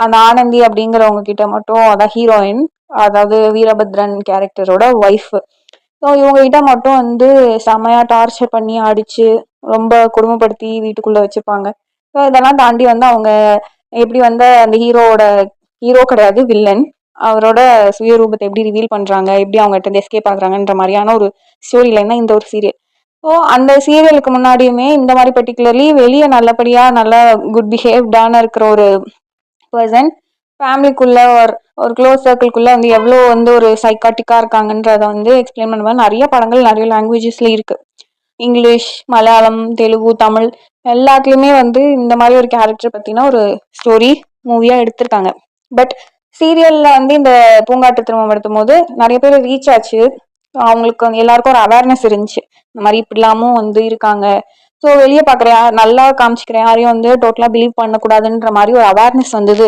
அந்த ஆனந்தி அப்படிங்கிறவங்க கிட்ட மட்டும், அதான் ஹீரோயின், அதாவது வீரபத்ரன் கேரக்டரோட ஒய்ஃப். ஸோ இவங்க கிட்ட மட்டும் வந்து செமையா டார்ச்சர் பண்ணி அடிச்சு ரொம்ப கொடுமைப்படுத்தி வீட்டுக்குள்ள வச்சுப்பாங்க. ஸோ இதெல்லாம் தாண்டி வந்து அவங்க எப்படி வந்து அந்த ஹீரோ கிடையாது, வில்லன், அவரோட சுயரூபத்தை எப்படி ரிவீல் பண்றாங்க, எப்படி அவங்க கிட்ட எஸ்கேப் ஆகுறாங்கன்ற மாதிரியான ஒரு ஸ்டோரி லைன் தான் இந்த ஒரு சீரியல். ஸோ அந்த சீரியலுக்கு முன்னாடியுமே இந்த மாதிரி பர்டிகுலர்லி வெளியே நல்லபடியா நல்ல குட் பிஹேவ்டான இருக்கிற ஒரு பர்சன் ஃபேமிலிக்குள்ள ஒரு க்ளோஸ் சர்க்கிள்குள்ள வந்து எவ்வளோ வந்து ஒரு சைக்காட்டிக்கா இருக்காங்கன்றத வந்து எக்ஸ்பிளைன் பண்ணுவாங்க. நிறைய படங்கள் நிறைய லாங்குவேஜஸ்ல இருக்கு, இங்கிலீஷ், மலையாளம், தெலுங்கு, தமிழ் எல்லாத்துலயுமே வந்து இந்த மாதிரி ஒரு கேரக்டர் பத்தின ஒரு ஸ்டோரி மூவியா எடுத்திருக்காங்க. பட் சீரியல்ல வந்து இந்த பூங்காற்று திருமணம் எடுத்தும் போது நிறைய பேர் ரீச் ஆச்சு. அவங்களுக்கு வந்து எல்லாருக்கும் ஒரு அவேர்னஸ் இருந்துச்சு, இந்த மாதிரி இப்படிலாமும் வந்து இருக்காங்க. ஸோ வெளியே பார்க்குற நல்லா காமிச்சிக்கிற யாரையும் வந்து டோட்டலா பிலீவ் பண்ணக்கூடாதுன்ற மாதிரி ஒரு அவேர்னஸ் வந்தது